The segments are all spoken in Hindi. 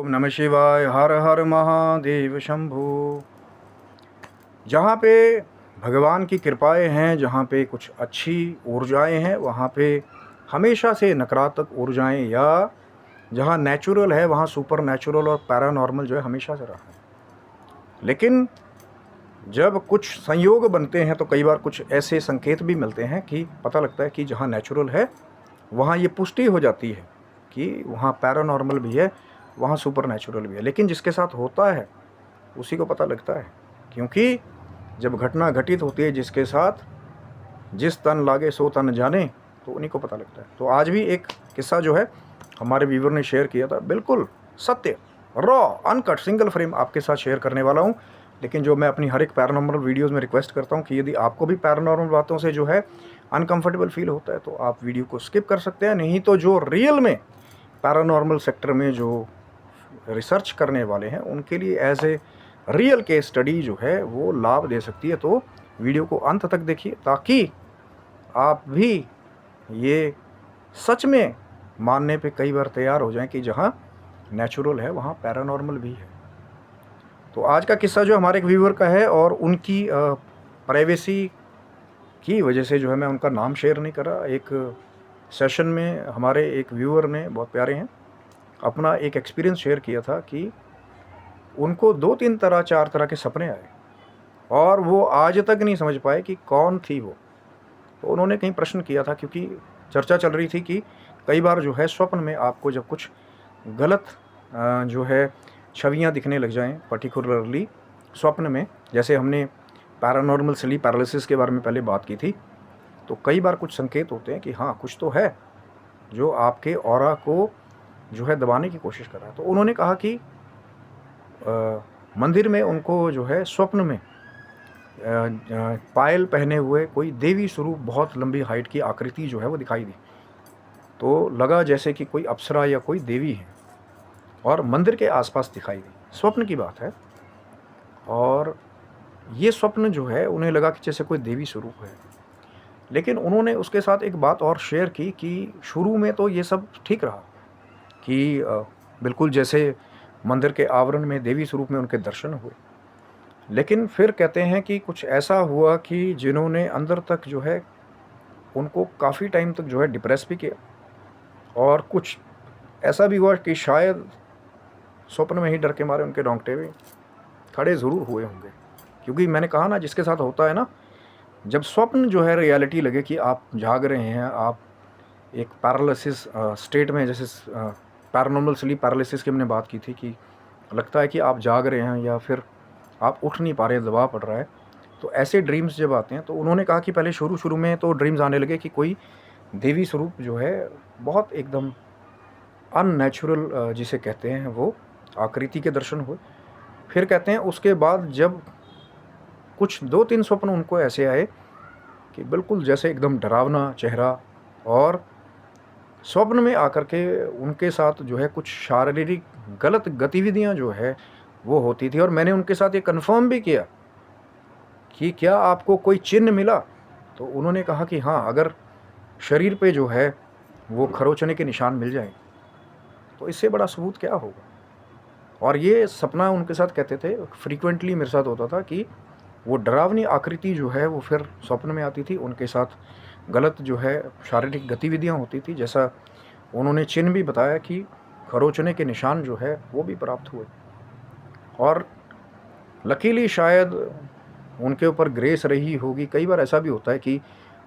ओम नमः शिवाय। हर हर महादेव शंभु। जहाँ पे भगवान की कृपाएं हैं, जहाँ पे कुछ अच्छी ऊर्जाएं हैं, वहाँ पे हमेशा से नकारात्मक ऊर्जाएं, या जहाँ नेचुरल है वहाँ सुपर नेचुरल और पैरानॉर्मल जो है हमेशा से रहा है। लेकिन जब कुछ संयोग बनते हैं तो कई बार कुछ ऐसे संकेत भी मिलते हैं कि पता लगता है कि जहाँ नेचुरल है वहाँ ये पुष्टि हो जाती है कि वहाँ पैरानॉर्मल भी है, वहाँ सुपर नेचुरल भी है। लेकिन जिसके साथ होता है उसी को पता लगता है, क्योंकि जब घटना घटित होती है जिसके साथ, जिस तन लागे सो तन जाने, तो उन्हीं को पता लगता है। तो आज भी एक किस्सा जो है हमारे व्यूवर ने शेयर किया था, बिल्कुल सत्य, रॉ, अनकट, सिंगल फ्रेम आपके साथ शेयर करने वाला हूँ। लेकिन जो मैं अपनी हर एक पैरानॉर्मल वीडियोज़ में रिक्वेस्ट करता हूँ कि यदि आपको भी पैरानॉर्मल बातों से जो है अनकंफर्टेबल फील होता है तो आप वीडियो को स्किप कर सकते हैं। नहीं तो जो रियल में पैरानॉर्मल सेक्टर में जो रिसर्च करने वाले हैं उनके लिए as a real case study जो है वो लाभ दे सकती है। तो वीडियो को अंत तक देखिए ताकि आप भी ये सच में मानने पे कई बार तैयार हो जाएं कि जहाँ नेचुरल है वहाँ पैरानॉर्मल भी है। तो आज का किस्सा जो हमारे एक व्यूअर का है, और उनकी प्राइवेसी की वजह से जो है मैं उनका नाम शेयर नहीं कर रहा। एक सेशन में हमारे एक व्यूअर ने, बहुत प्यारे हैं, अपना एक एक्सपीरियंस शेयर किया था कि उनको 2-3 तरह 4 तरह के सपने आए और वो आज तक नहीं समझ पाए कि कौन थी वो। तो उन्होंने कहीं प्रश्न किया था, क्योंकि चर्चा चल रही थी कि कई बार जो है स्वप्न में आपको जब कुछ गलत जो है छवियां दिखने लग जाएं, पर्टिकुलरली स्वप्न में, जैसे हमने पैरानॉर्मल स्लीप पैरालिसिस के बारे में पहले बात की थी, तो कई बार कुछ संकेत होते हैं कि हाँ कुछ तो है जो आपके ऑरा को जो है दबाने की कोशिश कर रहा है। तो उन्होंने कहा कि मंदिर में उनको जो है स्वप्न में पायल पहने हुए कोई देवी स्वरूप, बहुत लंबी हाइट की आकृति जो है वो दिखाई दी। तो लगा जैसे कि कोई अप्सरा या कोई देवी है, और मंदिर के आसपास दिखाई दी। स्वप्न की बात है, और ये स्वप्न जो है उन्हें लगा कि जैसे कोई देवी स्वरूप है। लेकिन उन्होंने उसके साथ एक बात और शेयर की कि शुरू में तो ये सब ठीक रहा कि बिल्कुल जैसे मंदिर के आवरण में देवी स्वरूप में उनके दर्शन हुए। लेकिन फिर कहते हैं कि कुछ ऐसा हुआ कि जिन्होंने अंदर तक जो है उनको काफ़ी टाइम तक जो है डिप्रेस भी किया, और कुछ ऐसा भी हुआ कि शायद स्वप्न में ही डर के मारे उनके रोंगटे भी खड़े ज़रूर हुए होंगे। क्योंकि मैंने कहा ना, जिसके साथ होता है ना, जब स्वप्न जो है रियलिटी लगे कि आप जाग रहे हैं, आप एक पैरालिसिस स्टेट में, जैसे पैरानॉर्मल स्लीप पैरालिसिस की हमने बात की थी कि लगता है कि आप जाग रहे हैं या फिर आप उठ नहीं पा रहे, दबाव पड़ रहा है, तो ऐसे ड्रीम्स जब आते हैं, तो उन्होंने कहा कि पहले शुरू में तो ड्रीम्स आने लगे कि कोई देवी स्वरूप जो है बहुत एकदम अननेचुरल जिसे कहते हैं वो आकृति के दर्शन हुए। फिर कहते हैं उसके बाद जब कुछ 2-3 स्वप्न उनको ऐसे आए कि बिल्कुल जैसे एकदम डरावना चेहरा, और स्वप्न में आकर के उनके साथ जो है कुछ शारीरिक गलत गतिविधियां जो है वो होती थी। और मैंने उनके साथ ये कन्फर्म भी किया कि क्या आपको कोई चिन्ह मिला, तो उन्होंने कहा कि हाँ, अगर शरीर पे जो है वो खरोचने के निशान मिल जाए तो इससे बड़ा सबूत क्या होगा। और ये सपना उनके साथ कहते थे फ्रीक्वेंटली मेरे साथ होता था कि वो डरावनी आकृति जो है वो फिर स्वप्न में आती थी, उनके साथ गलत जो है शारीरिक गतिविधियां होती थी। जैसा उन्होंने चिन्ह भी बताया कि खरोचने के निशान जो है वो भी प्राप्त हुए। और लकीली शायद उनके ऊपर ग्रेस रही होगी। कई बार ऐसा भी होता है कि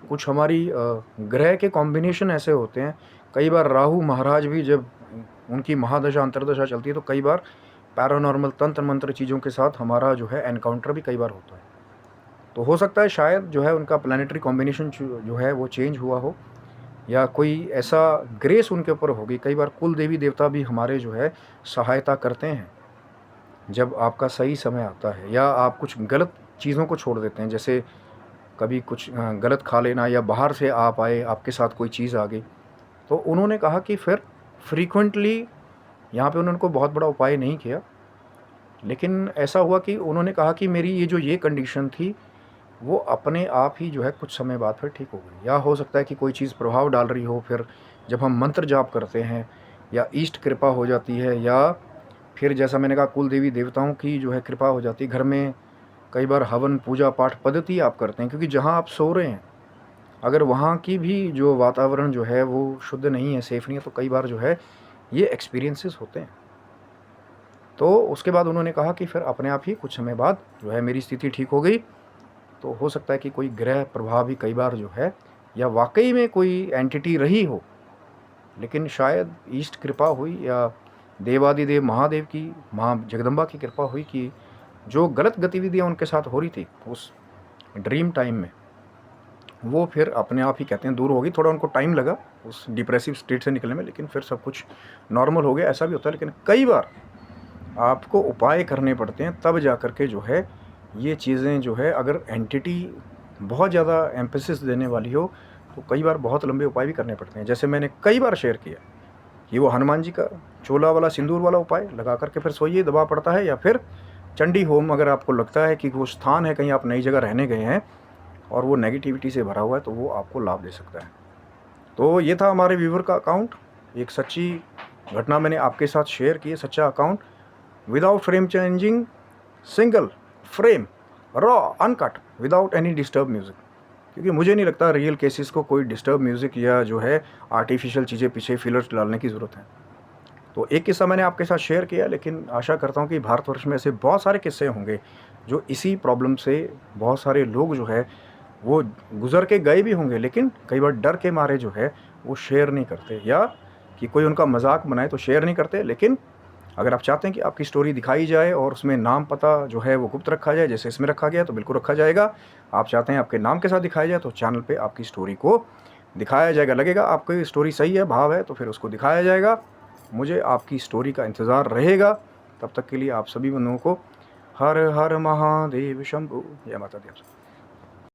कुछ हमारी ग्रह के कॉम्बिनेशन ऐसे होते हैं। कई बार राहु महाराज भी जब उनकी महादशा अंतर्दशा चलती है तो कई बार पैरानॉर्मल तंत्र मंत्र चीज़ों के साथ हमारा जो है एनकाउंटर भी कई बार होता है। तो हो सकता है शायद जो है उनका प्लानिटरी कॉम्बिनेशन जो है वो चेंज हुआ हो, या कोई ऐसा ग्रेस उनके ऊपर होगी। कई बार कुल देवी देवता भी हमारे जो है सहायता करते हैं जब आपका सही समय आता है, या आप कुछ गलत चीज़ों को छोड़ देते हैं, जैसे कभी कुछ गलत खा लेना, या बाहर से आप आए, आपके साथ कोई चीज़ आ गई। तो उन्होंने कहा कि फिर फ्रीक्वेंटली यहाँ पे उन्होंने कोई बहुत बड़ा उपाय नहीं किया, लेकिन ऐसा हुआ कि उन्होंने कहा कि मेरी ये कंडीशन थी वो अपने आप ही जो है कुछ समय बाद फिर ठीक हो गई। या हो सकता है कि कोई चीज़ प्रभाव डाल रही हो, फिर जब हम मंत्र जाप करते हैं या ईष्ट कृपा हो जाती है, या फिर जैसा मैंने कहा कुल देवी देवताओं की जो है कृपा हो जाती है घर में। कई बार हवन पूजा पाठ पद्धति आप करते हैं, क्योंकि जहाँ आप सो रहे हैं अगर वहाँ की भी जो वातावरण जो है वो शुद्ध नहीं है, सेफ़ नहीं है, तो कई बार जो है ये एक्सपीरियंसेस होते हैं। तो उसके बाद उन्होंने कहा कि फिर अपने आप ही कुछ समय बाद जो है मेरी स्थिति ठीक हो गई। तो हो सकता है कि कोई ग्रह प्रभाव भी कई बार जो है, या वाक़ई में कोई एंटिटी रही हो, लेकिन शायद ईष्ट कृपा हुई या देवादिदेव महादेव की, माँ जगदम्बा की कृपा हुई कि जो गलत गतिविधियाँ उनके साथ हो रही थी उस ड्रीम टाइम में, वो फिर अपने आप ही कहते हैं दूर होगी। थोड़ा उनको टाइम लगा उस डिप्रेसिव स्टेट से निकलने में, लेकिन फिर सब कुछ नॉर्मल हो गया। ऐसा भी होता है, लेकिन कई बार आपको उपाय करने पड़ते हैं तब जा कर के जो है ये चीज़ें जो है, अगर एंटिटी बहुत ज़्यादा एम्फेसिस देने वाली हो तो कई बार बहुत लंबे उपाय भी करने पड़ते हैं। जैसे मैंने कई बार शेयर किया कि वो हनुमान जी का चोला वाला सिंदूर वाला उपाय लगा करके फिर सोइए, दबा पड़ता है। या फिर चंडी होम, अगर आपको लगता है कि वो स्थान है कहीं आप नई जगह रहने गए हैं और वो नेगेटिविटी से भरा हुआ है, तो वो आपको लाभ दे सकता है। तो ये था हमारे व्यूवर का अकाउंट, एक सच्ची घटना मैंने आपके साथ शेयर की है, सच्चा account, without frame changing, single frame, raw uncut, without any disturb music. क्योंकि मुझे नहीं लगता रियल केसेस को कोई डिस्टर्ब म्यूज़िक या जो है आर्टिफिशियल चीज़ें पीछे फिलर्स डालने की ज़रूरत है। तो एक किस्सा मैंने आपके साथ शेयर किया, लेकिन आशा करता हूँ कि भारतवर्ष में ऐसे बहुत सारे किस्से होंगे जो इसी प्रॉब्लम से बहुत सारे लोग जो है वो गुज़र के गए भी होंगे, लेकिन कई बार डर के मारे जो है वो शेयर नहीं करते, या कि कोई उनका मजाक बनाए तो शेयर नहीं करते। लेकिन अगर आप चाहते हैं कि आपकी स्टोरी दिखाई जाए और उसमें नाम पता जो है वो गुप्त रखा जाए, जैसे इसमें रखा गया, तो बिल्कुल रखा जाएगा। आप चाहते हैं आपके नाम के साथ दिखाया जाए, तो चैनल पे आपकी स्टोरी को दिखाया जाएगा। लगेगा आपकी स्टोरी सही है, भाव है, तो फिर उसको दिखाया जाएगा। मुझे आपकी स्टोरी का इंतज़ार रहेगा। तब तक के लिए आप सभी बंधुओं को हर हर महादेव शंभु, जय माता दी।